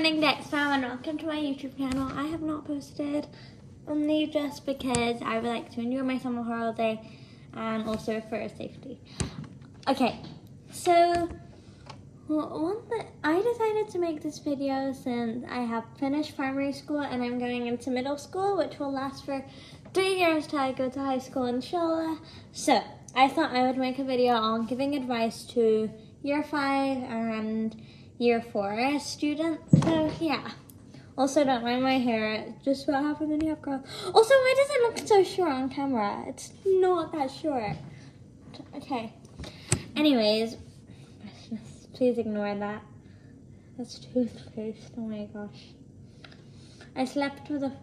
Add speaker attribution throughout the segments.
Speaker 1: morning, next time, and welcome to my YouTube channel. I have not posted only just because I would like to enjoy my summer holiday and also for safety. Okay, so I decided to make this video since I have finished primary school and I'm going into middle school, which will last for 3 years till I go to high school, inshallah. So I thought I would make a video on giving advice to year 5 and year 4 students. So yeah. Also, don't mind my hair. It's just what happens when you have curls. Also, why does it look so short on camera? It's not that short. Okay. Anyways, please ignore that. That's toothpaste. Oh my gosh. I slept with a...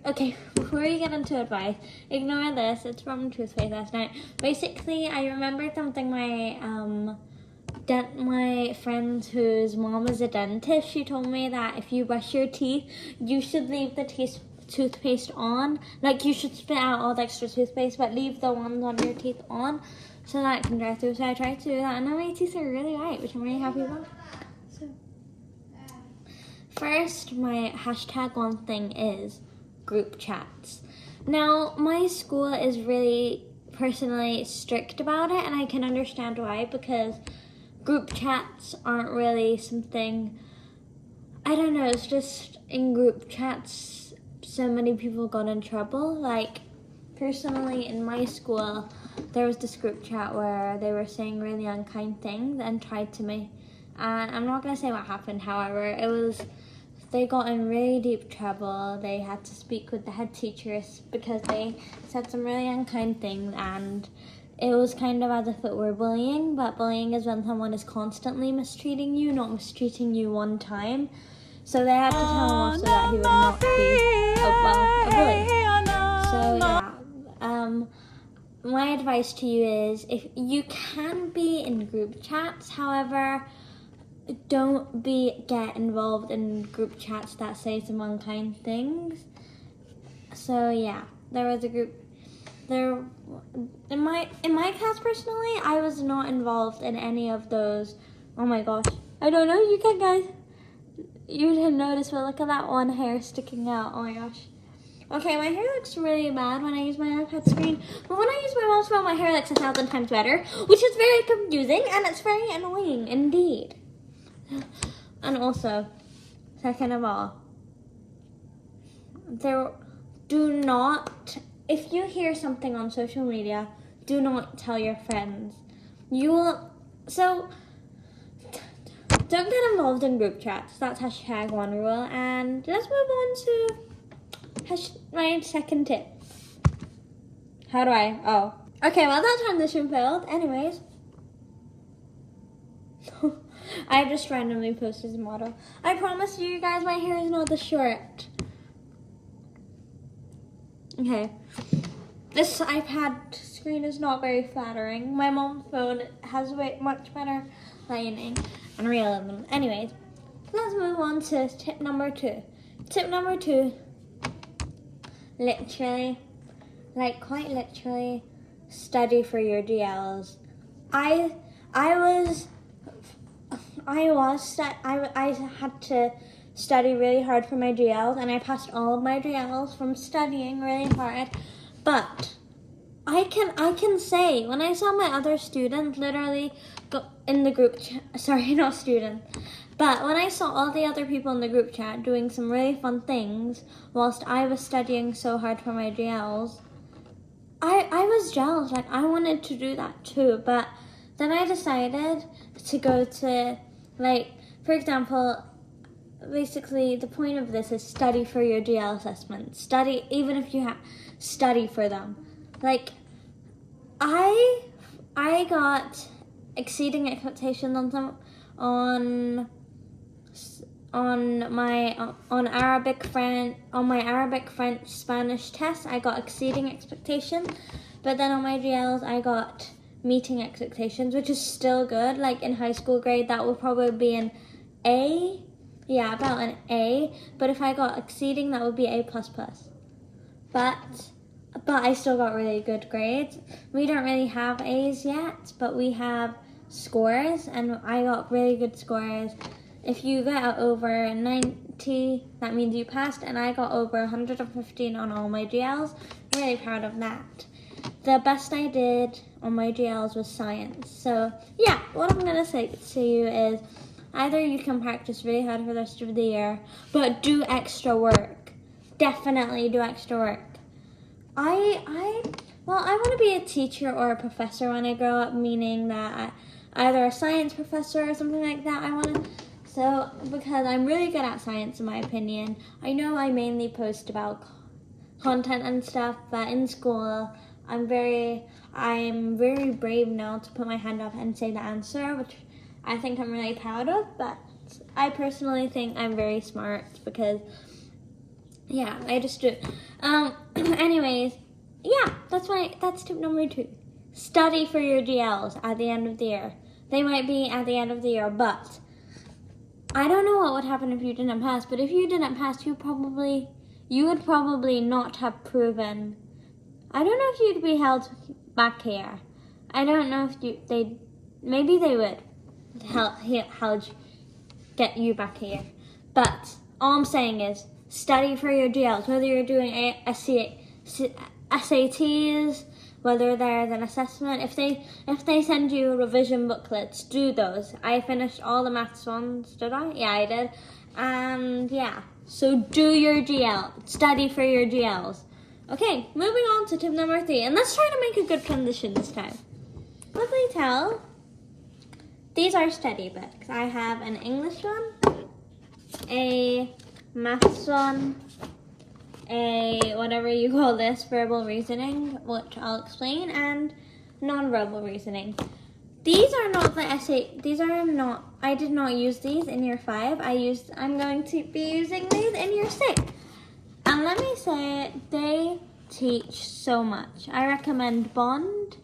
Speaker 1: okay, before we get into advice, ignore this. It's from toothpaste last night. Basically, I remembered something my friend whose mom is a dentist, she told me that if you brush your teeth, you should leave the toothpaste on. Like, you should spit out all the extra toothpaste, but leave the ones on your teeth on so that it can dry through. So I tried to do that, and now my teeth are really white, which I'm really happy about. So, first, my #1 thing is group chats. Now, my school is really personally strict about it, and I can understand why, because group chats aren't really something, I don't know, it's just in group chats so many people got in trouble. Like, personally in my school, there was this group chat where they were saying really unkind things and tried to make, and I'm not going to say what happened, however, they got in really deep trouble. They had to speak with the head teachers because they said some really unkind things, and it was kind of as if it were bullying, but bullying is when someone is constantly mistreating you, not mistreating you one time. So they had to tell him also that he would not be a bully. So yeah, my advice to you is, if you can be in group chats, however, don't get involved in group chats that say some unkind things. So yeah, there was a group. In my class personally, I was not involved in any of those. Oh my gosh, I don't know, you didn't notice, but look at that one hair sticking out. Oh my gosh. Okay, my hair looks really bad when I use my iPad screen, but when I use my mouse phone, my hair looks 1,000 times better, which is very confusing and it's very annoying indeed. And also, second of all, if you hear something on social media, do not tell your friends. Don't get involved in group chats. That's #1 rule. And let's move on to my second tip. Okay, well, that transition failed. Anyways, I just randomly posted a model. I promise you guys, my hair is not this short. Okay, this iPad screen is not very flattering. My mom's phone has much better lighting and realism. Anyways, let's move on to tip number 2. Tip number 2, quite literally, study for your GLs. I had to study really hard for my GLs, and I passed all of my GLs from studying really hard. But I can say, when I saw my other students literally go in the group chat, not students, but when I saw all the other people in the group chat doing some really fun things whilst I was studying so hard for my GLs, I was jealous. Like, I wanted to do that too, but then I decided to go to, for example, basically the point of this is study for your GL assessment. Study, even if you study for them. Like, I got exceeding expectations on my Arabic, French, Spanish test. I got exceeding expectations, but then on my GLs I got meeting expectations, which is still good. Like, in high school grade, that would probably be an A. Yeah, about an A. But if I got exceeding, that would be A++. But I still got really good grades. We don't really have A's yet, but we have scores, and I got really good scores if you got over 90, that means you passed, and I got over 115 on all my GLs. Really proud of that. The best I did on my GLs was science. So yeah, what I'm gonna say to you is either you can practice really hard for the rest of the year, but do extra work. Definitely do extra work. I want to be a teacher or a professor when I grow up, meaning that either a science professor or something like that. Because I'm really good at science in my opinion. I know I mainly post about content and stuff, but in school I'm very brave now to put my hand up and say the answer, which I think I'm really proud of. But I personally think I'm very smart because yeah, I just do. Anyways, yeah, that's tip number 2. Study for your GLs at the end of the year. They might be at the end of the year, but I don't know what would happen if you didn't pass, but if you didn't pass, you would probably not have proven. I don't know if you'd be held back here. I don't know if maybe they would get you back here. But all I'm saying is study for your GLs, whether you're doing SATs, whether there's an assessment. If they send you revision booklets, do those. I finished all the maths ones, did I? Yeah, I did. And yeah, so do your GL. Study for your GLs. Okay, moving on to tip number 3. And let's try to make a good transition this time. Let me tell. These are study books. I have an English one, a maths one, a whatever you call this, verbal reasoning, which I'll explain, and non-verbal reasoning. These are not the essay. I did not use these in year 5. I'm going to be using these in year 6. And let me say, they teach so much. I recommend Bond.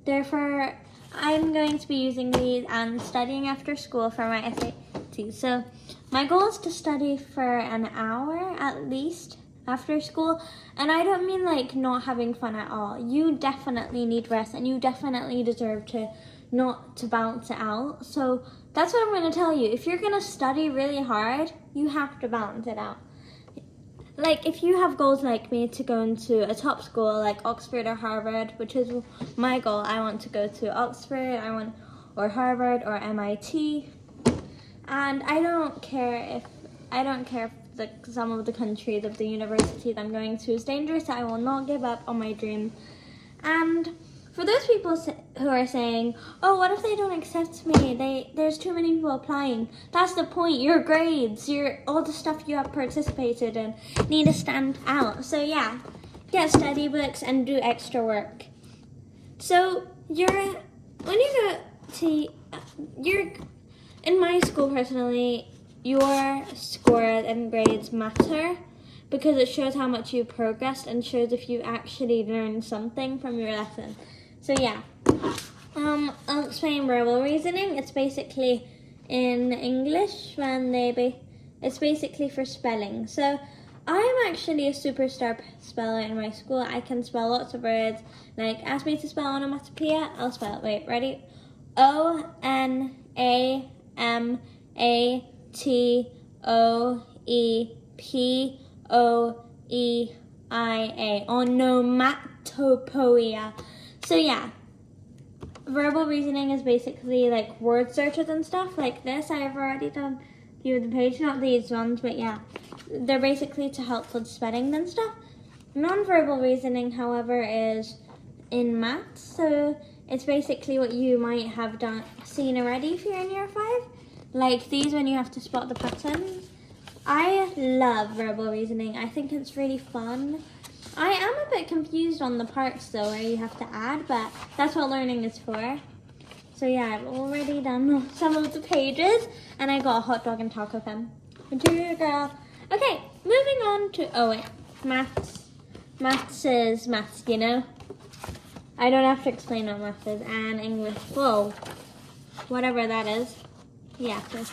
Speaker 1: Therefore, I'm going to be using these and studying after school for my SAT. So my goal is to study for an hour at least after school. And I don't mean like not having fun at all. You definitely need rest, and you definitely deserve to not to bounce it out. So that's what I'm going to tell you. If you're going to study really hard, you have to balance it out. Like, if you have goals like me to go into a top school like Oxford or Harvard, which is my goal, I want to go to Oxford, or Harvard or MIT, and I don't care if some of the countries of the university that I'm going to is dangerous. I will not give up on my dream. And for those people who are saying, oh, what if they don't accept me? There's too many people applying. That's the point. Your grades, all the stuff you have participated in need to stand out. So yeah, get study books and do extra work. So in my school personally, your scores and grades matter because it shows how much you progressed and shows if you actually learned something from your lesson. So yeah, I'll explain verbal reasoning. It's basically in English it's basically for spelling. So I'm actually a superstar speller in my school. I can spell lots of words. Like, ask me to spell onomatopoeia, I'll spell it. Wait, ready? ONAMATOEPOEIA. Onomatopoeia. So yeah, verbal reasoning is basically like word searches and stuff like this. I have already done the page, not these ones, but yeah, they're basically to help with spelling and stuff. Non-verbal reasoning, however, is in maths, so it's basically what you might have seen already if you're in year 5, like these when you have to spot the patterns. I love verbal reasoning. I think it's really fun. I am a bit confused on the parts though where you have to add, but that's what learning is for. So yeah, I've already done some of the pages and I got a hot dog and taco pen. Interior girl. Okay, moving on to maths. Maths is maths, you know? I don't have to explain what maths is, and English. Whoa. Whatever that is. Yeah, that's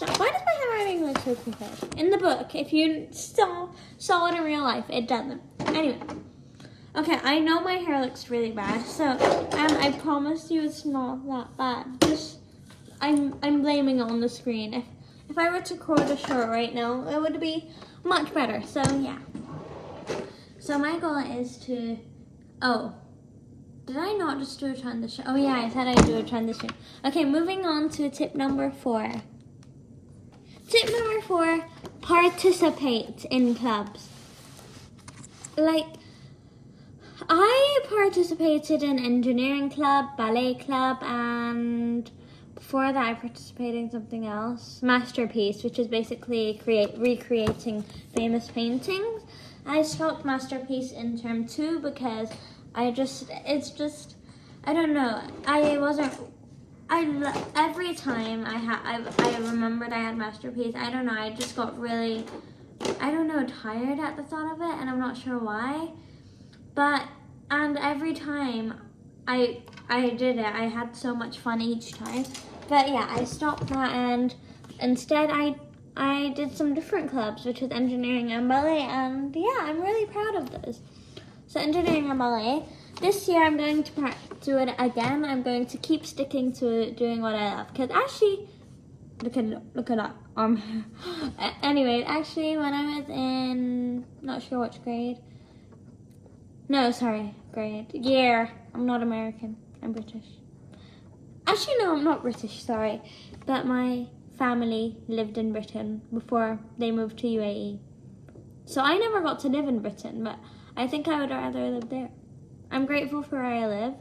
Speaker 1: not. Why does my handwriting look so crooked? In the book, if you saw it in real life, it doesn't. Anyway. Okay, I know my hair looks really bad, so I promise you it's not that bad. I'm blaming it on the screen. if I were to record a short right now, it would be much better. So yeah. So my goal is to, did I not just do a transition? Oh yeah, I said I'd do a transition. Okay, moving on to tip number 4. Tip number 4, participate in clubs. Like, I participated in engineering club, ballet club, and before that I participated in something else, Masterpiece, which is basically recreating famous paintings. I stopped Masterpiece in term 2 because I don't know. Every time I remembered I had Masterpiece, I don't know, I just got really, tired at the thought of it, and I'm not sure why. And every time I did it, I had so much fun each time. But yeah, I stopped that, and instead I did some different clubs, which was engineering and ballet, and yeah, I'm really proud of those. So engineering and ballet. This year I'm going to do it again. I'm going to keep sticking to doing what I love. Because actually, look at that arm. Anyway, actually when I was in, not sure which grade. No, sorry, grade. Year. I'm not American. I'm British. Actually, no, I'm not British, sorry. But my family lived in Britain before they moved to UAE. So I never got to live in Britain, but I think I would rather live there. I'm grateful for where I live,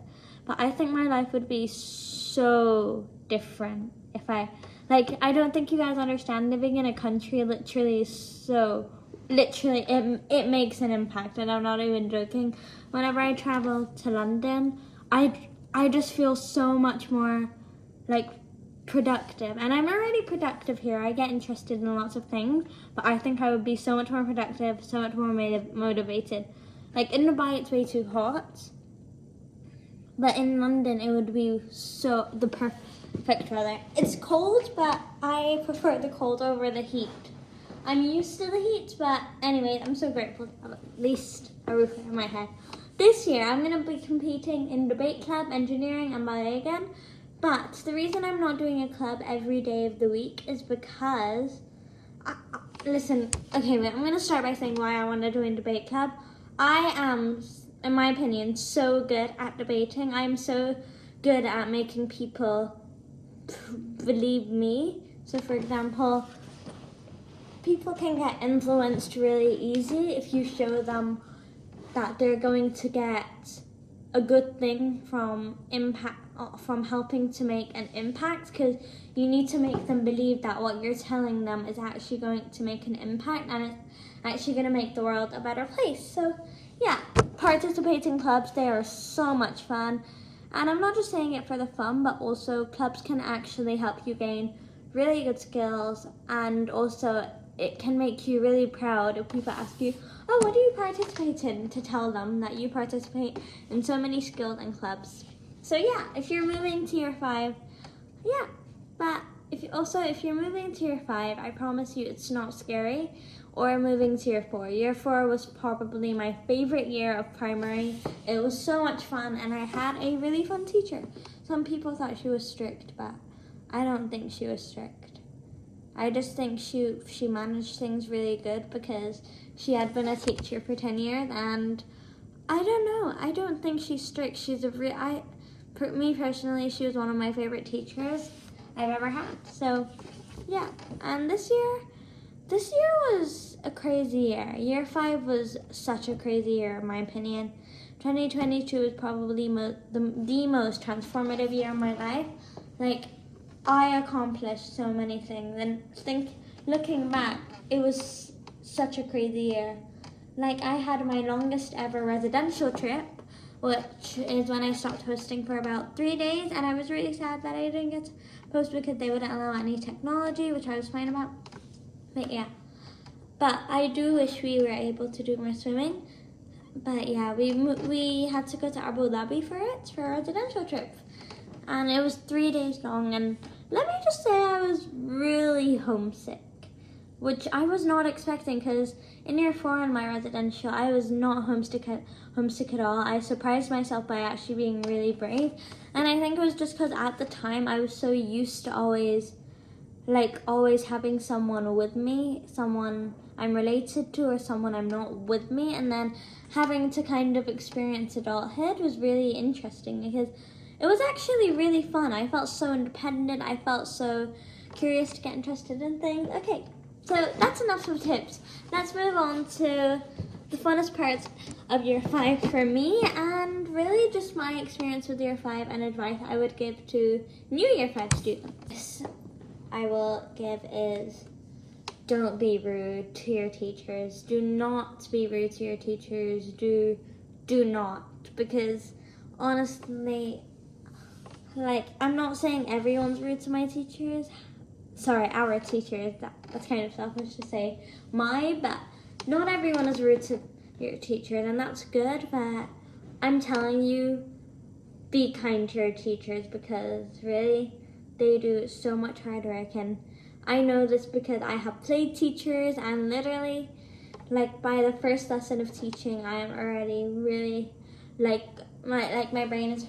Speaker 1: but I think my life would be so different if I don't think you guys understand. Living in a country literally it makes an impact, and I'm not even joking. Whenever I travel to London, I just feel so much more productive, and I'm already productive here. I get interested in lots of things, but I think I would be so much more productive, so much more motivated. In Dubai it's way too hot, but in London it would be the perfect weather. It's cold, but I prefer the cold over the heat. I'm used to the heat, but anyway, I'm so grateful to have at least a roof over my head. This year I'm going to be competing in debate club, engineering, and ballet again. But the reason I'm not doing a club every day of the week is because, listen, okay, wait, I'm going to start by saying why I want to join debate club. I am, in my opinion, so good at debating. I'm so good at making people believe me. So for example, people can get influenced really easy if you show them that they're going to get a good thing from helping to make an impact, because you need to make them believe that what you're telling them is actually going to make an impact, and it's actually going to make the world a better place. So yeah, participating in clubs, they are so much fun, and I'm not just saying it for the fun, but also clubs can actually help you gain really good skills, and also it can make you really proud if people ask you, oh, what do you participate in? To tell them that you participate in so many skills and clubs. So yeah, if you're moving to year 5, yeah. But if you're moving to year 5, I promise you it's not scary. Or moving to year 4. Year 4 was probably my favorite year of primary. It was so much fun, and I had a really fun teacher. Some people thought she was strict, but I don't think she was strict. I just think she managed things really good because she had been a teacher for 10 years, and I don't know. I don't think she's strict. She's me personally, she was one of my favorite teachers I've ever had. So yeah, and this year was a crazy year. Year 5 was such a crazy year in my opinion. 2022 is probably the most transformative year of my life. I accomplished so many things, and looking back, it was such a crazy year. I had my longest ever residential trip, which is when I stopped hosting for about 3 days, and I was really sad that I didn't get to post because they wouldn't allow any technology, which I was fine about. But yeah, but I do wish we were able to do more swimming. But yeah, we had to go to Abu Dhabi for a residential trip, and it was 3 days long, and let me just say I was really homesick, which I was not expecting, because in year 4 in my residential, I was not homesick at all. I surprised myself by actually being really brave, and I think it was just because at the time I was so used to always like always having someone with me, someone I'm related to or someone I'm not with me, and then having to kind of experience adulthood was really interesting because it was actually really fun. I felt so independent. I felt so curious to get interested in things. Okay, so that's enough of tips. Let's move on to the funnest parts of year 5 for me, and really just my experience with year 5 and advice I would give to new year 5 students. I will give is don't be rude to your teachers. Do not be rude to your teachers. Do not, because honestly, like, I'm not saying everyone's rude to my teachers. Sorry, our teachers. That's kind of selfish to say but not everyone is rude to your teachers, and that's good, but I'm telling you, be kind to your teachers because really, they do so much hard work, and I know this because I have played teachers, and literally, like, by the first lesson of teaching, I am already really, my brain is,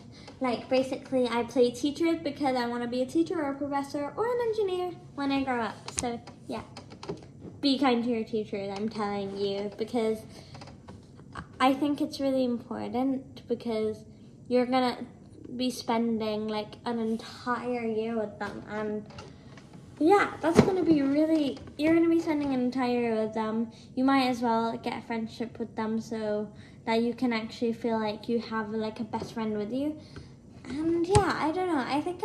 Speaker 1: basically, I play teachers because I want to be a teacher or a professor or an engineer when I grow up. So, yeah. Be kind to your teachers, I'm telling you, because I think it's really important because you're going to be spending, an entire year with them, and yeah, that's going to be you're going to be spending an entire year with them. You might as well get a friendship with them so that you can actually feel like you have, a best friend with you. And yeah, I don't know, I think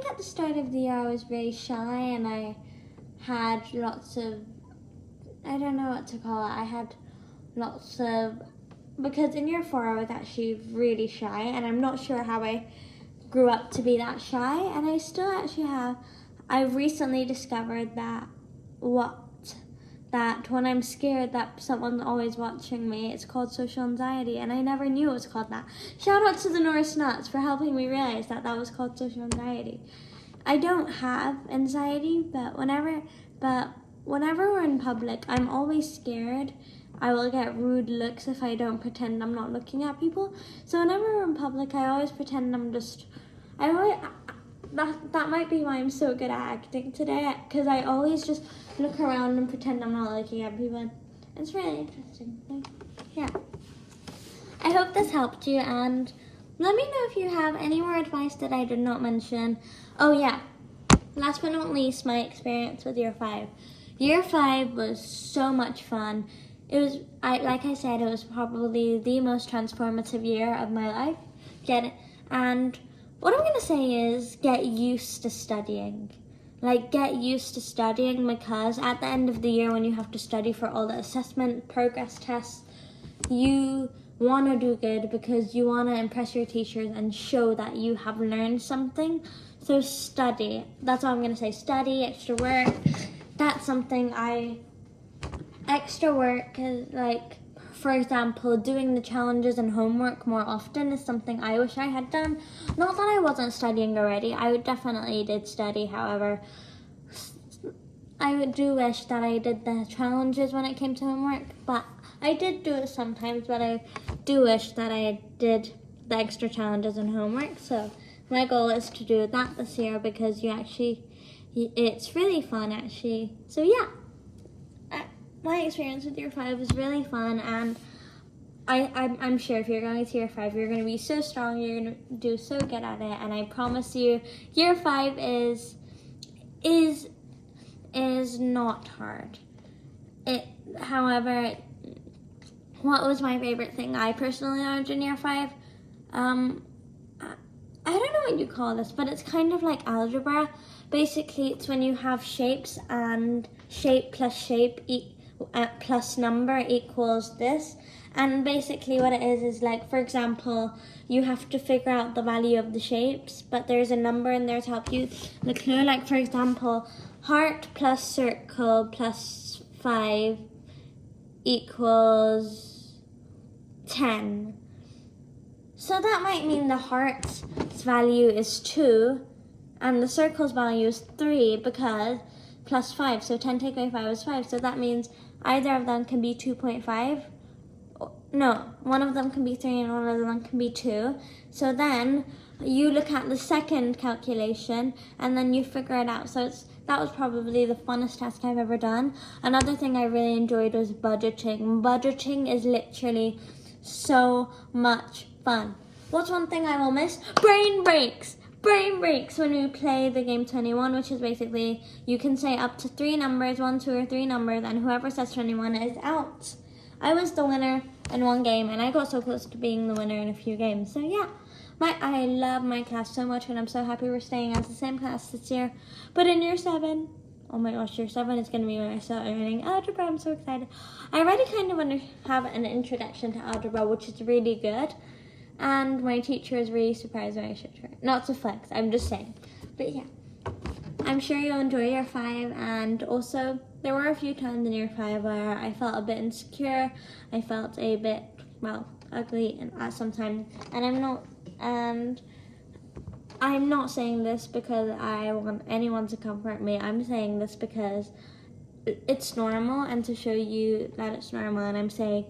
Speaker 1: at the start of the year I was very shy, and I had lots of, I don't know what to call it, I had lots of, because in year 4 I was actually really shy, and I'm not sure how I grew up to be that shy, and I still actually have. I've recently discovered that when I'm scared that someone's always watching me, it's called social anxiety, and I never knew it was called that. Shout out to the Norris Nuts for helping me realize that was called social anxiety. I don't have anxiety, but whenever we're in public, I'm always scared I will get rude looks if I don't pretend I'm not looking at people. So whenever we're in public, I always pretend that might be why I'm so good at acting today, because I always just look around and pretend I'm not looking at people. It's really interesting. Yeah. I hope this helped you, and let me know if you have any more advice that I did not mention. Oh yeah, last but not least, my experience with year 5. Year 5 was so much fun. It was, like I said, it was probably the most transformative year of my life. And what I'm going to say is get used to studying. Get used to studying, because at the end of the year when you have to study for all the assessment, progress tests, you want to do good because you want to impress your teachers and show that you have learned something. So study. That's all I'm going to say. Study, extra work. That's something extra work is for example, doing the challenges and homework more often is something I wish I had done. Not that I wasn't studying already. I definitely did study. However, I do wish that I did the challenges when it came to homework. But I did do it sometimes, but I do wish that I did the extra challenges and homework. So my goal is to do that this year because it's really fun actually. So yeah. My experience with year 5 was really fun, and I'm sure if you're going to year 5, you're going to be so strong, you're going to do so good at it, and I promise you, year 5 is not hard. However, what was my favorite thing I personally learned in year 5? I don't know what you call this, but it's kind of like algebra. Basically, it's when you have shapes, and shape plus shape plus number equals this. And basically what it is for example, you have to figure out the value of the shapes, but there's a number in there to help you the clue. For example, heart plus circle plus 5 equals 10. So that might mean the heart's value is 2 and the circle's value is 3 because plus 5. So 10 take away 5 is 5. So that means either of them can be 2.5. No, one of them can be 3 and one of them can be 2. So then you look at the second calculation and then you figure it out. So it's that was probably the funnest task I've ever done. Another thing I really enjoyed was budgeting. Budgeting is literally so much fun. What's one thing I will miss? Brain breaks! Brain breaks when we play the game 21, which is basically you can say up to 3 numbers, 1, 2, or 3 numbers, and whoever says 21 is out. I was the winner in one game, and I got so close to being the winner in a few games. So yeah, I love my class so much, and I'm so happy we're staying as the same class this year. But in year 7, oh my gosh, year 7 is going to be when I start learning algebra. I'm so excited. I already kind of have an introduction to algebra, which is really good. And my teacher is really surprised when I showed her. Not to flex, I'm just saying. But yeah, I'm sure you'll enjoy year 5. And also, there were a few times in year 5 where I felt a bit insecure. I felt a bit, well, ugly at sometimes. And I'm not saying this because I want anyone to comfort me. I'm saying this because it's normal and to show you that it's normal. And I'm saying,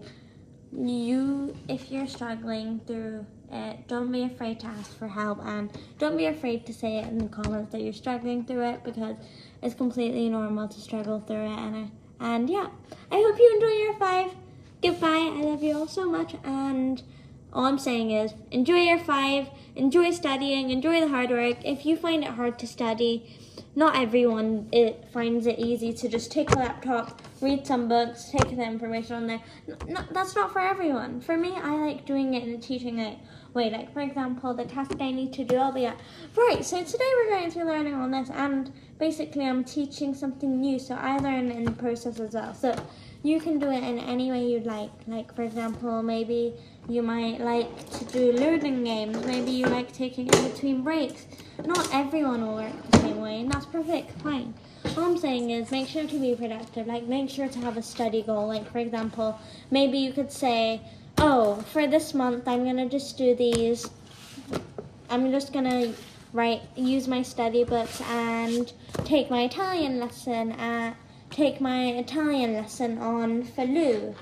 Speaker 1: if you're struggling through it, don't be afraid to ask for help, and don't be afraid to say it in the comments that you're struggling through it, because it's completely normal to struggle through it. And yeah, I hope you enjoy year 5. Goodbye, I love you all so much, and all I'm saying is enjoy year 5, enjoy studying, enjoy the hard work. If you find it hard to study, not everyone finds it easy to just take a laptop, read some books, take the information on there. No, that's not for everyone. For me, I like doing it in a teaching way. Like, for example, the task I need to do, I'll be right, so today we're going to be learning on this, and basically I'm teaching something new, so I learn in the process as well. So you can do it in any way you'd like. Like, for example, maybe you might like to do learning games. Maybe you like taking in between breaks. Not everyone will work the same way, and that's perfect, fine. All I'm saying is make sure to be productive. Like, make sure to have a study goal. Like, for example, maybe you could say, oh, for this month, I'm going to just do these. I'm just going to use my study books and take my Italian lesson on Faloo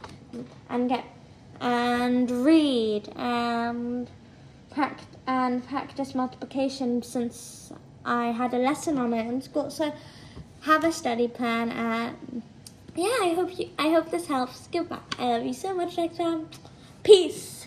Speaker 1: and read and practice multiplication, since I had a lesson on it in school. So have a study plan, and yeah, I hope this helps. Goodbye. I love you so much, next time. Peace.